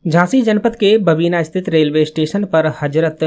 झांसी जनपद के बबीना स्थित रेलवे स्टेशन पर हजरत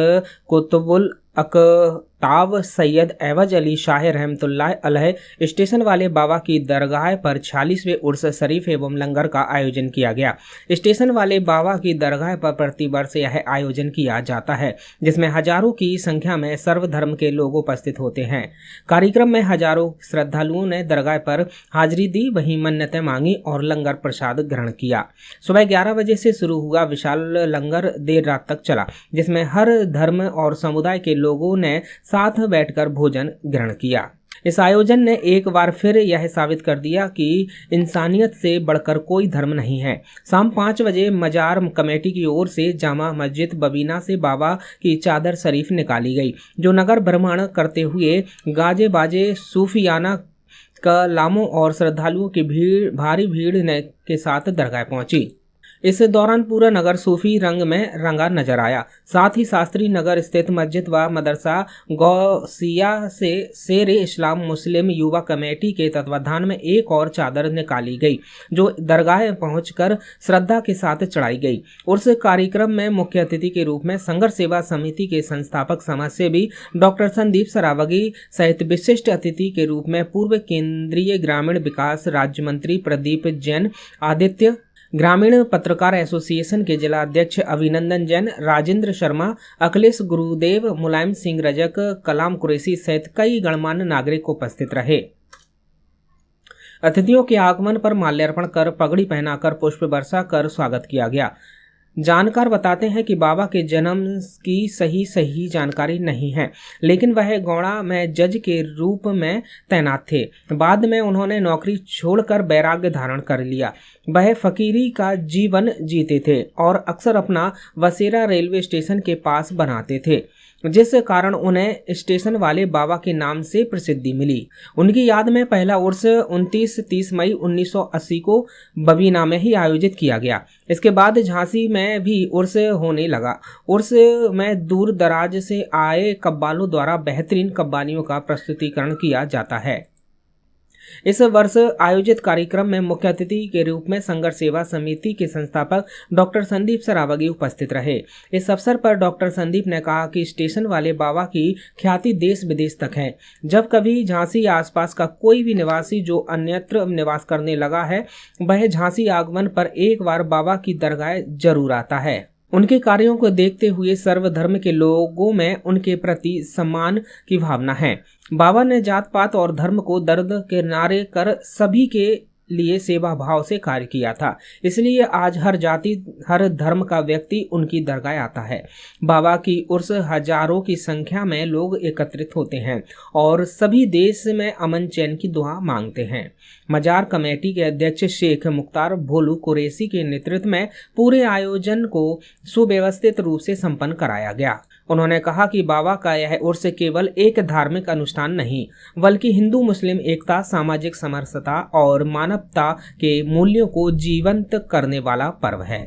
कुतुबुल अकताब सैयद एवज अली शाह रहमतुल्लाह अलैह स्टेशन वाले बाबा की दरगाह पर 46वें उर्स शरीफ एवं लंगर का आयोजन किया गया। स्टेशन वाले बाबा की दरगाह पर प्रतिवर्ष यह आयोजन किया जाता है, जिसमें हजारों की संख्या में सर्वधर्म के लोग उपस्थित होते हैं। कार्यक्रम में हजारों श्रद्धालुओं ने दरगाह पर हाजिरी दी, वहीं मन्नतें मांगी और लंगर प्रसाद ग्रहण किया। सुबह 11 बजे से शुरू हुआ विशाल लंगर देर रात तक चला, जिसमें हर धर्म और समुदाय के लोगों ने साथ बैठकर भोजन ग्रहण किया। इस आयोजन ने एक बार फिर यह साबित कर दिया कि इंसानियत से बढ़कर कोई धर्म नहीं है। शाम 5 बजे मजार कमेटी की ओर से जामा मस्जिद बबीना से बाबा की चादर शरीफ निकाली गई, जो नगर भ्रमण करते हुए गाजे बाजे सूफियाना कलामों और श्रद्धालुओं की भारी भीड़ के साथ दरगाह पहुंची। इस दौरान पूरा नगर सूफी रंग में रंगा नजर आया। साथ ही शास्त्री नगर स्थित मस्जिद व मदरसा गौसिया से शेर इस्लाम मुस्लिम युवा कमेटी के तत्वाधान में एक और चादर निकाली गई, जो दरगाह पहुंचकर श्रद्धा के साथ चढ़ाई गई। उस कार्यक्रम में मुख्य अतिथि के रूप में संघर्ष सेवा समिति के संस्थापक समाजसेवी डॉक्टर संदीप सरावगी सहित विशिष्ट अतिथि के रूप में पूर्व केंद्रीय ग्रामीण विकास राज्य मंत्री प्रदीप जैन, आदित्य ग्रामीण पत्रकार एसोसिएशन के जिला अध्यक्ष अभिनंदन जैन, राजेंद्र शर्मा, अखिलेश गुरुदेव, मुलायम सिंह रजक, कलाम कुरैशी सहित कई गणमान्य नागरिक उपस्थित रहे। अतिथियों के आगमन पर माल्यार्पण कर पगड़ी पहनाकर पुष्प वर्षा कर स्वागत किया गया। जानकार बताते हैं कि बाबा के जन्म की सही जानकारी नहीं है, लेकिन वह गौड़ा में जज के रूप में तैनात थे। बाद में उन्होंने नौकरी छोड़कर वैराग्य धारण कर लिया। वह फकीरी का जीवन जीते थे और अक्सर अपना बसेरा रेलवे स्टेशन के पास बनाते थे, जिस कारण उन्हें स्टेशन वाले बाबा के नाम से प्रसिद्धि मिली। उनकी याद में पहला उर्स 29-30 मई 1980 को बबीना में ही आयोजित किया गया। इसके बाद झांसी में भी उर्स होने लगा। उर्स में दूर दराज से आए कव्वालों द्वारा बेहतरीन कव्वालियों का प्रस्तुतिकरण किया जाता है। इस वर्ष आयोजित कार्यक्रम में मुख्य अतिथि के रूप में संघर्ष सेवा समिति के संस्थापक डॉक्टर संदीप सरावगी उपस्थित रहे। इस अवसर पर डॉक्टर संदीप ने कहा कि स्टेशन वाले बाबा की ख्याति देश विदेश तक है। जब कभी झांसी आसपास का कोई भी निवासी जो अन्यत्र निवास करने लगा है, वह झांसी आगमन पर एक बार बाबा की दरगाह जरूर आता है। उनके कार्यों को देखते हुए सर्वधर्म के लोगों में उनके प्रति सम्मान की भावना है। बाबा ने जात पात और धर्म को दर्द के नारे कर सभी के लिए सेवा भाव से कार्य किया था। इसलिए आज हर जाति हर धर्म का व्यक्ति उनकी दरगाह आता है। बाबा की उर्स हजारों की संख्या में लोग एकत्रित होते हैं और सभी देश में अमन चैन की दुआ मांगते हैं। मजार कमेटी के अध्यक्ष शेख मुख्तार भोलू कुरैशी के नेतृत्व में पूरे आयोजन को सुव्यवस्थित रूप से संपन्न कराया गया। उन्होंने कहा कि बाबा का यह उर्स केवल एक धार्मिक अनुष्ठान नहीं, बल्कि हिंदू मुस्लिम एकता, सामाजिक समरसता और मानवता के मूल्यों को जीवंत करने वाला पर्व है।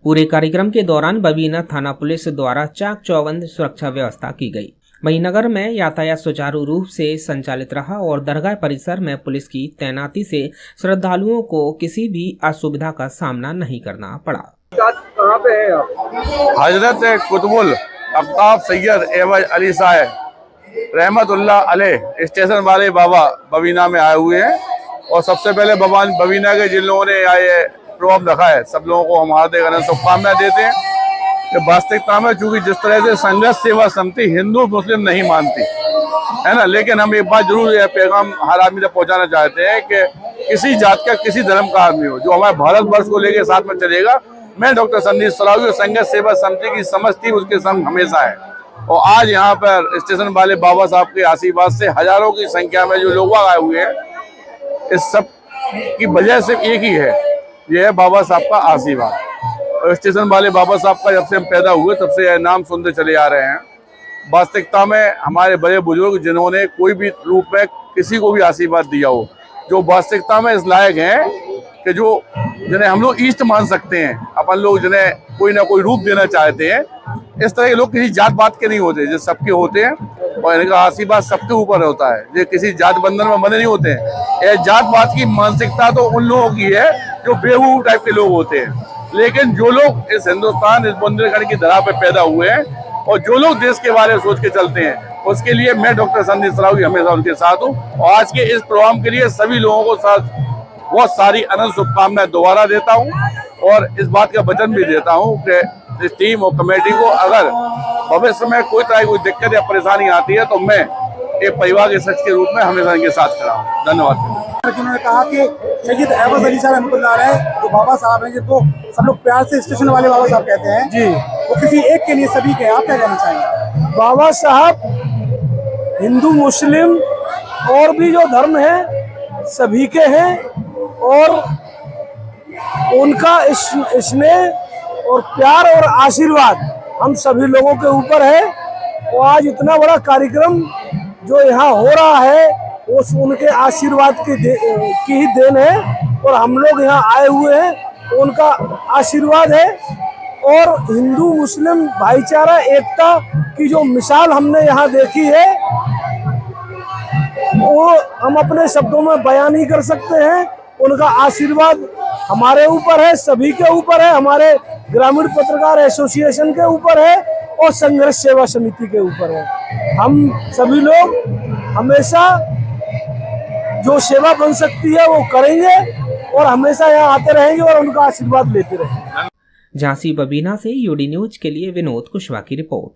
पूरे कार्यक्रम के दौरान बबीना थाना पुलिस द्वारा चाक चौबंद सुरक्षा व्यवस्था की गई। वहीं नगर में यातायात सुचारू रूप से संचालित रहा और दरगाह परिसर में पुलिस की तैनाती से श्रद्धालुओं को किसी भी असुविधा का सामना नहीं करना पड़ा। कहाँ पे है आप? हजरत कुतुबुल अकताब सैयद एवज अली शाह रहमतुल्लाह अलैह स्टेशन वाले बाबा बबीना में आए हुए हैं। और सबसे पहले बबीना के जिन लोगों ने ये प्रोग्राम रखा है, सब लोगों को हम हार्दिक शुभकामनाएं देते हैं कि वास्तविकता में चूंकि जिस तरह से संघर्ष सेवा समिति हिंदू मुस्लिम नहीं मानती है ना, लेकिन हम एक बात जरूर यह पैगाम हर आदमी तक पहुंचाना चाहते हैं कि किसी जात का किसी धर्म का आदमी हो, जो हमारे भारतवर्ष को लेकर साथ में चलेगा, मैं डॉक्टर संदीप सरावगी और संघर्ष सेवा समिति की समझ थी उसके संग हमेशा है। और आज यहाँ पर स्टेशन वाले बाबा साहब के आशीर्वाद से हजारों की संख्या में जो लोग आए हुए हैं, इस सब की वजह सिर्फ एक ही है, यह है बाबा साहब का आशीर्वाद। और स्टेशन वाले बाबा साहब का जब से हम पैदा हुए तब से यह नाम सुनते चले आ रहे हैं। वास्तविकता में हमारे बड़े बुजुर्ग जिन्होंने कोई भी रूप में किसी को भी आशीर्वाद दिया हो, जो वास्तविकता में इस लायक हैं कि जो जिन्हें हम लोग इष्ट मान सकते हैं, अपन लोग जिन्हें कोई ना कोई रूप देना चाहते हैं, इस तरह के लोग किसी जात पात के नहीं होते, जो सबके होते हैं और इनका आशीर्वाद सबके ऊपर होता है। ये किसी जात बंधन में बंधे नहीं होते हैं। यह जात पात की मानसिकता तो उन लोगों की है जो बेवकूफ टाइप के लोग होते हैं। लेकिन जो लोग इस हिंदुस्तान, इस बुंदेलखंड की धरा पे पैदा हुए हैं और जो लोग देश के बारे में सोच के चलते हैं, उसके लिए मैं डॉक्टर संदीप सरावगी हमेशा उनके साथ हूँ। और आज के इस प्रोग्राम के लिए सभी लोगों को साथ बहुत सारी अनंत शुभकामनाएं दोबारा देता हूँ और इस बात का वचन भी देता हूँ कि इस टीम और कमेटी को अगर भविष्य में कोई तरह की कोई दिक्कत या परेशानी आती है तो मैं एक परिवार के सदस्य के रूप में हमेशा इनके साथ खड़ा हूँ। धन्यवाद। उन्होंने कहा कि सैयद अहमद अली साहब रहमतुल्लाह अलैह जो बाबा साहब हैं, जिनको सब लोग प्यार से स्टेशन वाले बाबा साहब कहते हैं जी, वो किसी एक के लिए सभी के, आप क्या कहना चाहेंगे? बाबा साहब हिंदू मुस्लिम और भी जो धर्म है सभी के हैं और उनका स्नेह और प्यार और आशीर्वाद हम सभी लोगों के ऊपर है। और आज इतना बड़ा कार्यक्रम जो यहाँ हो रहा है वो उनके आशीर्वाद की ही देन है और हम लोग यहाँ आए हुए हैं उनका आशीर्वाद है। और हिंदू मुस्लिम भाईचारा एकता की जो मिसाल हमने यहाँ देखी है वो हम अपने शब्दों में बयान नहीं कर सकते हैं। उनका आशीर्वाद हमारे ऊपर है, सभी के ऊपर है, हमारे ग्रामीण पत्रकार एसोसिएशन के ऊपर है और संघर्ष सेवा समिति के ऊपर है। हम सभी लोग हमेशा जो सेवा बन सकती है वो करेंगे और हमेशा यहाँ आते रहेंगे और उनका आशीर्वाद लेते रहेंगे। झांसी बबीना से यूडी न्यूज के लिए विनोद कुशवाहा की रिपोर्ट।